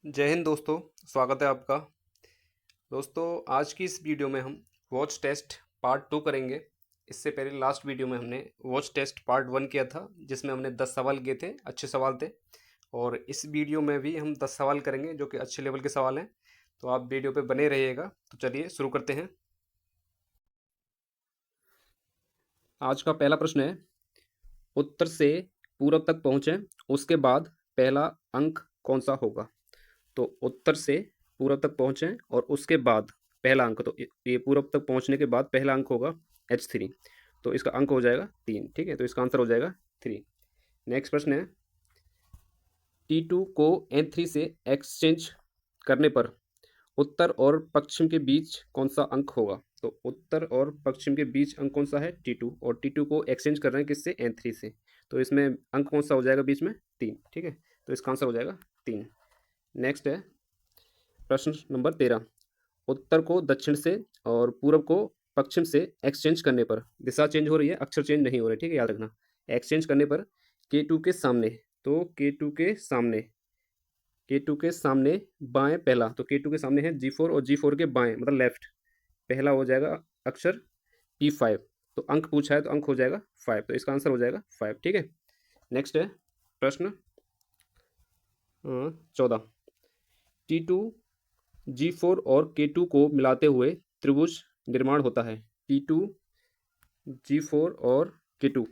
जय हिंद दोस्तों। स्वागत है आपका। दोस्तों, आज की इस वीडियो में हम वॉच टेस्ट पार्ट 2 करेंगे। इससे पहले लास्ट वीडियो में हमने वॉच टेस्ट पार्ट 1 किया था, जिसमें हमने 10 सवाल किए थे, अच्छे सवाल थे। और इस वीडियो में भी हम 10 सवाल करेंगे जो कि अच्छे लेवल के सवाल हैं। तो आप वीडियो पे बने रहिएगा। तो चलिए शुरू करते हैं। आज का पहला प्रश्न है, उत्तर से पूर्व तक पहुँचें, उसके बाद पहला अंक कौन सा होगा? तो उत्तर से पूरब तक पहुँचें और उसके बाद पहला अंक, तो ये पूरब तक पहुँचने के बाद पहला अंक होगा H3। तो इसका अंक हो जाएगा 3। ठीक है, तो इसका आंसर हो जाएगा 3। नेक्स्ट प्रश्न है, T2 को N3 से एक्सचेंज करने पर उत्तर और पश्चिम के बीच कौन सा अंक होगा? तो उत्तर और पश्चिम के बीच अंक कौन सा है? T2। और T2 को एक्सचेंज कर रहे हैं किससे? N3 से। तो इसमें अंक कौन सा हो जाएगा बीच में? 3। ठीक है, तो इसका आंसर हो जाएगा 3। नेक्स्ट है प्रश्न नंबर 13, उत्तर को दक्षिण से और पूरब को पश्चिम से एक्सचेंज करने पर, दिशा चेंज हो रही है, अक्षर चेंज नहीं हो रहे, ठीक है, याद रखना। एक्सचेंज करने पर K2 के सामने, तो K2 के सामने बाएं पहला, तो K2 के सामने है G4 और G4 के बाएं मतलब लेफ्ट पहला हो जाएगा अक्षर P5। तो अंक पूछा है तो अंक हो जाएगा 5, तो इसका आंसर हो जाएगा 5। ठीक है, नेक्स्ट है प्रश्न 14, T2 G4 और K2 को मिलाते हुए त्रिभुज निर्माण होता है। T2 G4 और K2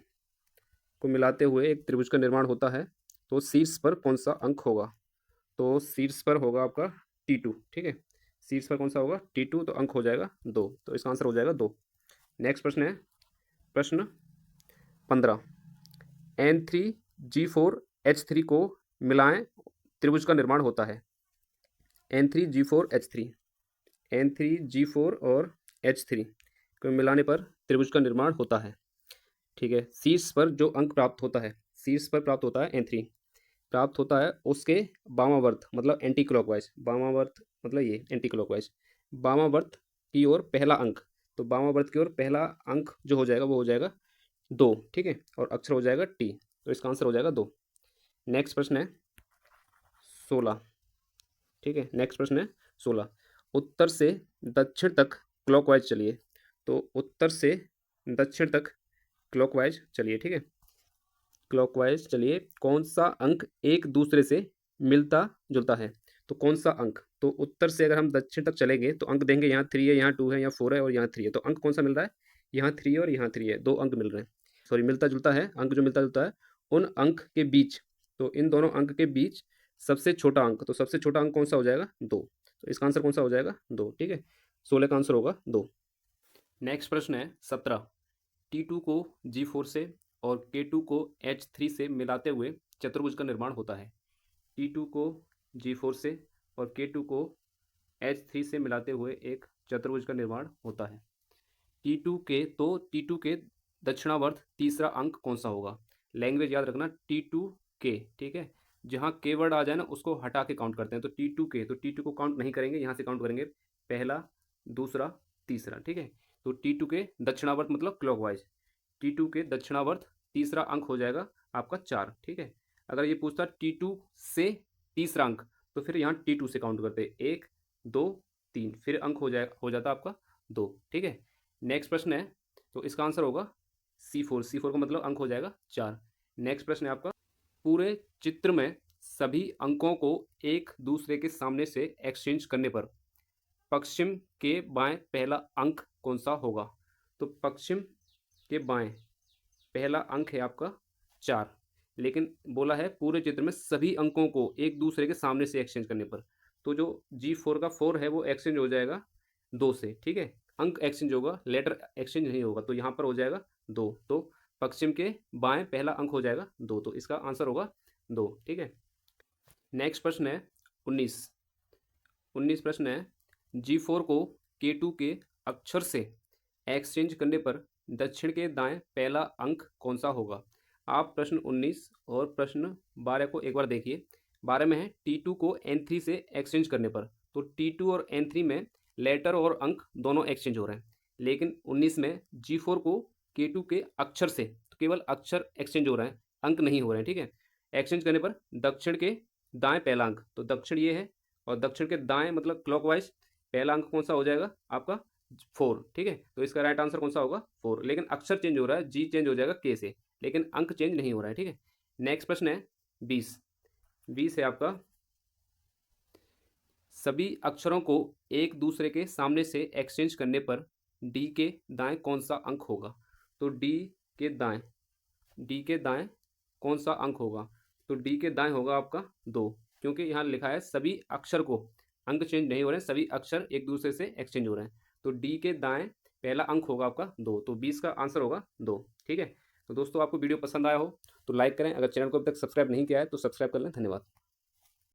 को मिलाते हुए एक त्रिभुज का निर्माण होता है। तो शीर्ष पर कौन सा अंक होगा? तो शीर्ष पर होगा आपका T2। ठीक है, शीर्ष पर कौन सा होगा? T2। तो अंक हो जाएगा 2, तो इसका आंसर हो जाएगा 2। नेक्स्ट प्रश्न है प्रश्न 15, N3G4H3 को मिलाएं त्रिभुज का निर्माण होता है। N3G4H3, N3G4 और H3 को मिलाने पर त्रिभुज का निर्माण होता है। ठीक है, शीर्ष पर जो अंक प्राप्त होता है, शीर्ष पर प्राप्त होता है N3, प्राप्त होता है उसके वामावर्त मतलब एंटी क्लॉकवाइज, वामावर्त मतलब ये एंटी क्लॉकवाइज, वामावर्त की ओर पहला अंक। तो वामावर्त की ओर पहला अंक जो हो जाएगा वो हो जाएगा 2। ठीक है, और अक्षर हो जाएगा T। तो इसका आंसर हो जाएगा 2। नेक्स्ट प्रश्न है 16। ठीक है, नेक्स्ट प्रश्न है 16, उत्तर से दक्षिण तक क्लॉकवाइज चलिए। तो उत्तर से दक्षिण तक क्लॉकवाइज चलिए। ठीक है, क्लॉकवाइज चलिए, कौन सा अंक एक दूसरे से मिलता जुलता है? तो कौन सा अंक, तो उत्तर से अगर हम दक्षिण तक चलेंगे तो अंक देंगे, यहाँ 3 है, यहाँ 2 है, यहाँ 4 है और यहाँ 3 है। तो अंक कौन सा मिल रहा है? यहाँ 3 और यहाँ 3 है, 2 अंक मिल रहे हैं। सॉरी, मिलता जुलता है, अंक जो मिलता जुलता है उन अंक के बीच, तो इन दोनों अंक के बीच सबसे छोटा अंक, तो सबसे छोटा अंक कौन सा हो जाएगा? 2। तो इसका आंसर कौन सा हो जाएगा? 2। ठीक है, 16 का आंसर होगा 2। नेक्स्ट प्रश्न है 17, T2 को G4 से और K2 को H3 से मिलाते हुए चतुर्भुज का निर्माण होता है। T2 को G4 से और K2 को H3 से मिलाते हुए एक चतुर्भुज का निर्माण होता है। T2 के दक्षिणावर्त तीसरा अंक कौन सा होगा? लैंग्वेज याद रखना, T2 के। ठीक है, जहाँ के वर्ड आ जाए ना उसको हटा के काउंट करते हैं। तो T2 के, तो T2 को काउंट नहीं करेंगे, यहाँ से काउंट करेंगे पहला, दूसरा, तीसरा। ठीक है, तो T2 के दक्षिणावर्त मतलब क्लॉकवाइज, T2 के दक्षिणावर्त तीसरा अंक हो जाएगा आपका 4। ठीक है, अगर ये पूछता T2 से तीसरा अंक, तो फिर यहाँ T2 से काउंट करते 1 2 3, फिर अंक हो जाता आपका 2। ठीक है, नेक्स्ट प्रश्न है, तो इसका आंसर होगा C4 का मतलब अंक हो जाएगा 4। नेक्स्ट प्रश्न है आपका, पूरे चित्र में सभी अंकों को एक दूसरे के सामने से एक्सचेंज करने पर पश्चिम के बाएं पहला अंक कौन सा होगा? तो पश्चिम के बाएं पहला अंक है आपका 4, लेकिन बोला है पूरे चित्र में सभी अंकों को एक दूसरे के सामने से एक्सचेंज करने पर। तो जो G4 का 4 है वो एक्सचेंज हो जाएगा 2 से। ठीक है, अंक एक्सचेंज होगा, लेटर एक्सचेंज नहीं होगा, तो यहाँ पर हो जाएगा 2। तो पश्चिम के बाएं पहला अंक हो जाएगा 2, तो इसका आंसर होगा 2। ठीक है, नेक्स्ट प्रश्न है 19। 19 प्रश्न है, G4 को K2 के अक्षर से एक्सचेंज करने पर दक्षिण के दाएं पहला अंक कौन सा होगा? आप प्रश्न 19 और प्रश्न 12 को एक बार देखिए। 12 में है T2 को N3 से एक्सचेंज करने पर, तो T2 और N3 में लेटर और अंक दोनों एक्सचेंज हो रहे हैं। लेकिन 19 में G4 को K2 के अक्षर से, तो केवल अक्षर एक्सचेंज हो रहे हैं, अंक नहीं हो रहे हैं। ठीक है, एक्सचेंज करने पर दक्षिण के दाएं पहला अंक, तो दक्षिण ये है, और दक्षिण के दाएं मतलब क्लॉकवाइज पहला अंक कौन सा हो जाएगा आपका 4, ठीक है। तो इसका राइट आंसर कौन सा होगा 4, लेकिन अक्षर चेंज हो रहा है, जी चेंज हो जाएगा के से, लेकिन अंक चेंज नहीं हो रहा है, ठीक है। नेक्स्ट प्रश्न है 20। 20 है आपका, सभी अक्षरों को एक दूसरे के सामने से एक्सचेंज करने पर डी के दाएं कौन सा अंक होगा। तो के दाएं डी के दाएं कौन सा अंक होगा। तो डी के दाएं होगा आपका 2, क्योंकि यहाँ लिखा है सभी अक्षर को, अंक चेंज नहीं हो रहे हैं, सभी अक्षर एक दूसरे से एक्सचेंज हो रहे हैं। तो डी के दाएं पहला अंक होगा आपका 2, तो 20 का आंसर होगा 2, ठीक है। तो दोस्तों आपको वीडियो पसंद आया हो तो लाइक करें, अगर चैनल को अभी तक सब्सक्राइब नहीं किया है तो सब्सक्राइब कर लें। धन्यवाद।